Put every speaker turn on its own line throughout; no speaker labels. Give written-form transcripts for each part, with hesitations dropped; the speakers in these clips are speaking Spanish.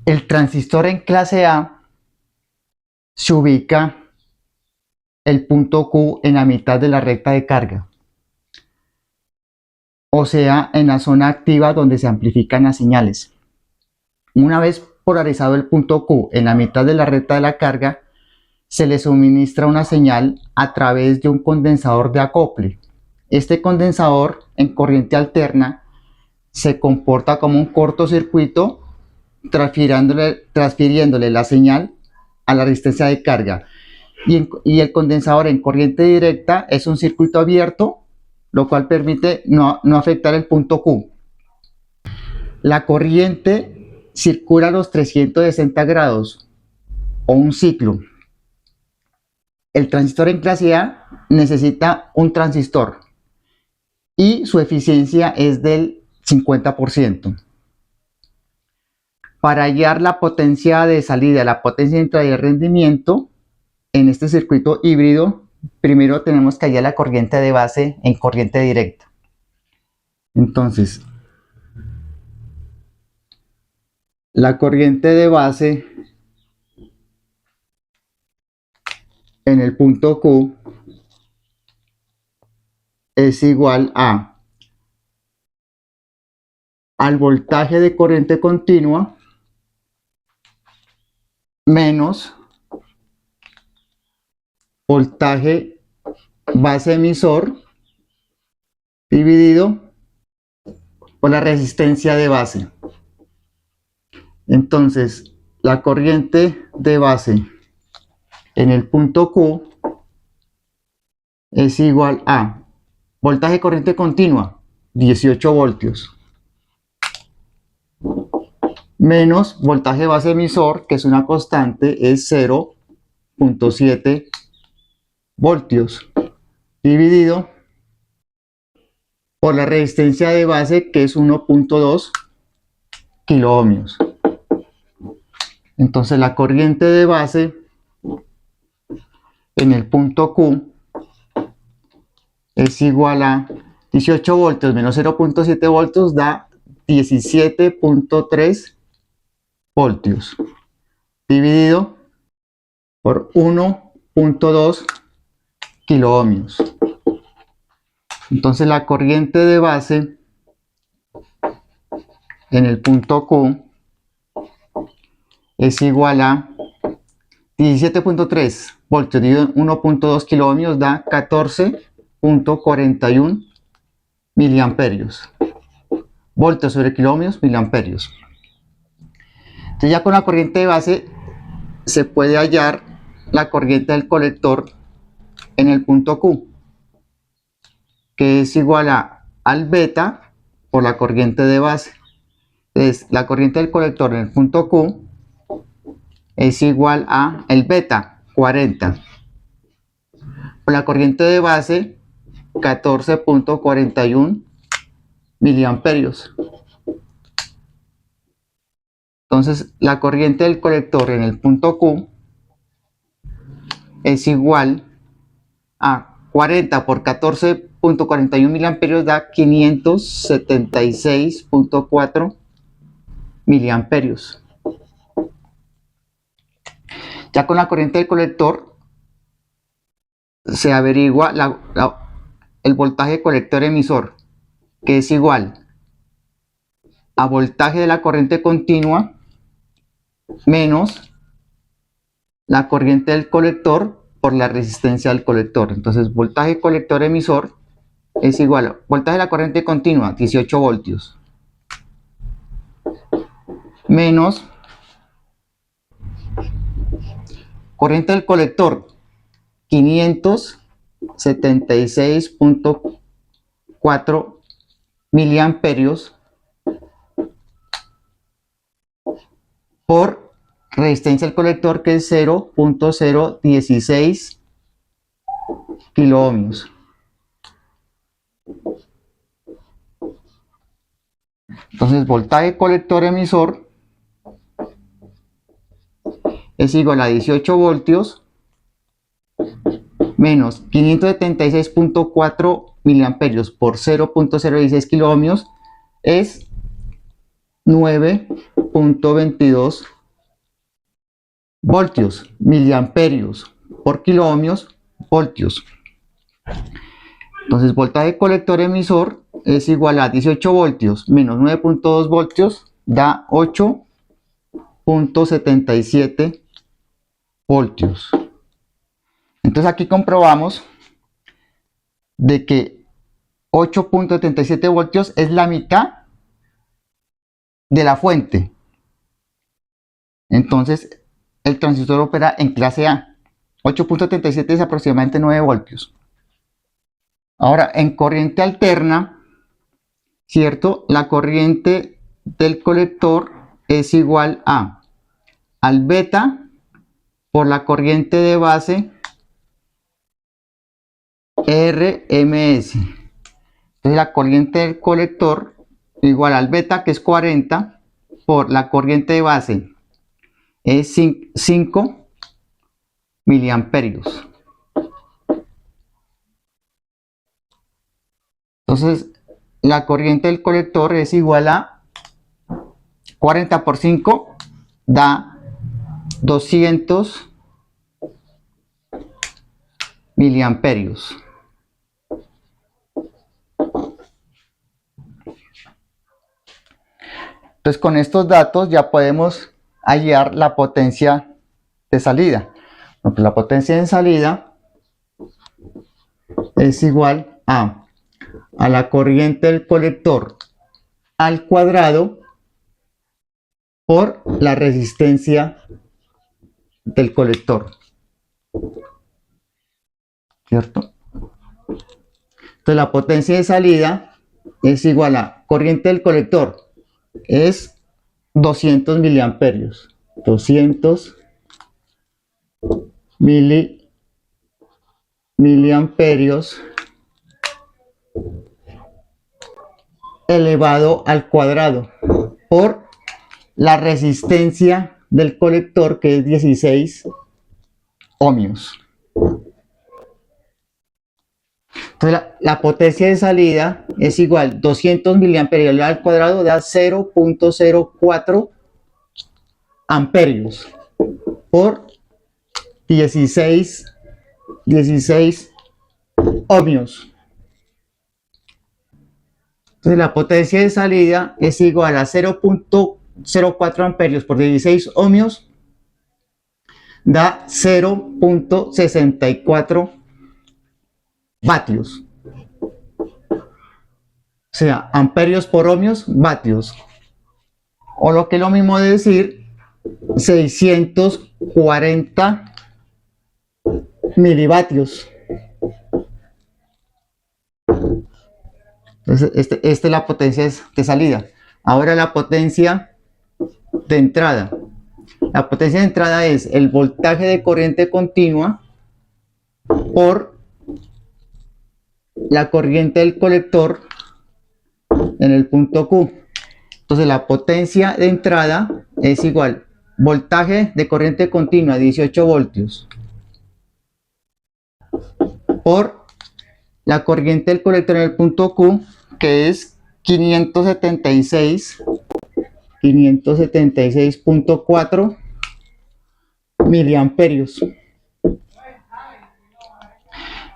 El transistor en clase A se ubica el punto Q en la mitad de la recta de carga, o sea, en la zona activa donde se amplifican las señales. Una vez polarizado el punto Q en la mitad de la recta de la carga, se le suministra una señal a través de un condensador de acople. Este condensador en corriente alterna se comporta como un cortocircuito, transfiriéndole la señal a la resistencia de carga. Y el condensador en corriente directa es un circuito abierto, lo cual permite no afectar el punto Q. La corriente circula a los 360 grados o un ciclo. El transistor en clase A necesita un transistor y su eficiencia es del 50%. Para hallar la potencia de salida, la potencia de entrada y el rendimiento en este circuito híbrido, primero tenemos que hallar la corriente de base en corriente directa. Entonces, la corriente de base en el punto Q es igual al voltaje de corriente continua menos voltaje base emisor dividido por la resistencia de base. Entonces, la corriente de base en el punto Q es igual a voltaje corriente continua, 18 voltios, menos voltaje base emisor, que es una constante, es 0.7 voltios, dividido por la resistencia de base, que es 1.2 kiloohmios. Entonces la corriente de base en el punto Q es igual a 18 voltios menos 0.7 voltios da 17.3 voltios, dividido por 1.2 kiloohmios. Entonces la corriente de base en el punto Q es igual a 17.3 voltios dividido en 1.2 kiloohmios da 14.41 miliamperios. Voltios sobre kiloohmios, miliamperios. Entonces ya con la corriente de base se puede hallar la corriente del colector en el punto Q, que es igual al beta por la corriente de base. Entonces la corriente del colector en el punto Q es igual a el beta, 40, por la corriente de base, 14.41 miliamperios. Entonces la corriente del colector en el punto Q es igual a 40 por 14.41 miliamperios da 576.4 miliamperios. Ya con la corriente del colector se averigua el voltaje colector emisor, que es igual a voltaje de la corriente continua menos la corriente del colector por la resistencia del colector. Entonces voltaje colector emisor es igual a voltaje de la corriente continua, 18 voltios, menos corriente del colector, 576.4 miliamperios por resistencia del colector, que es 0.016 kiloohmios. Entonces voltaje colector emisor es igual a 18 voltios menos 576.4 miliamperios por 0.016 kiloohmios es 9 0.22 voltios, miliamperios por kiloohmios, voltios. Entonces, voltaje colector emisor es igual a 18 voltios menos 9.2 voltios, da 8.77 voltios. Entonces, aquí comprobamos de que 8.77 voltios es la mitad de la fuente. Entonces, el transistor opera en clase A. 8.77 es aproximadamente 9 voltios. Ahora, en corriente alterna, ¿cierto? La corriente del colector es igual a al beta por la corriente de base RMS. Entonces, la corriente del colector igual al beta, que es 40, por la corriente de base es 5 miliamperios. Entonces, la corriente del colector es igual a 40 por 5, da 200 miliamperios. Entonces, con estos datos ya podemos hallar la potencia de salida. Porque la potencia de salida es igual a la corriente del colector al cuadrado por la resistencia del colector, ¿cierto? Entonces, la potencia de salida es igual a corriente del colector, es 200 miliamperios, 200 miliamperios elevado al cuadrado por la resistencia del colector, que es 16 ohmios. Entonces, la potencia de salida es igual a 200 miliamperios elevado al cuadrado, da 0.04 amperios por 16 ohmios. Entonces, la potencia de salida es igual a 0.04 amperios por 16 ohmios, da 0.64 vatios. O sea, amperios por ohmios, vatios. O lo que es lo mismo de decir 640 milivatios. Entonces, esta es la potencia de salida. Ahora la potencia de entrada. La potencia de entrada es el voltaje de corriente continua por la corriente del colector en el punto Q. Entonces, la potencia de entrada es igual voltaje de corriente continua 18 voltios por la corriente del colector en el punto Q, que es 576.4 miliamperios.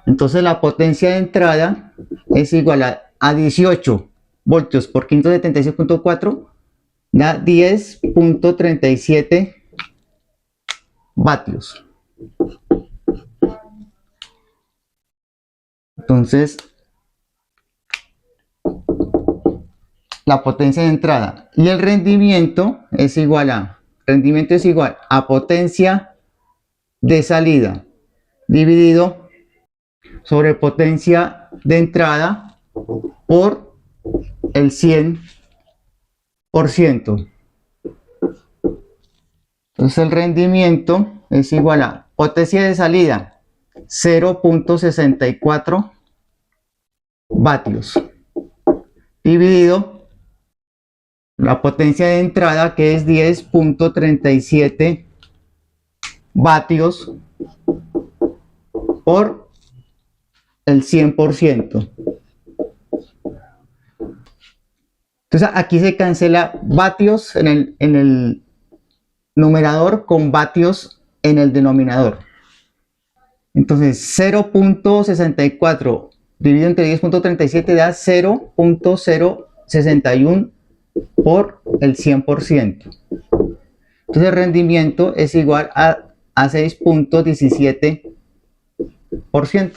Entonces, la potencia de entrada es igual a 18 voltios por 576.4, da 10.37 vatios. Entonces, la potencia de entrada y el rendimiento es igual a potencia de salida dividido sobre potencia de entrada por el 100%. Entonces, el rendimiento es igual a potencia de salida 0.64 vatios dividido la potencia de entrada, que es 10.37 vatios por el 100%. Entonces aquí se cancela vatios en el numerador con vatios en el denominador. Entonces 0.64 dividido entre 10.37 da 0.061 por el 100%. Entonces el rendimiento es igual a 6.17%.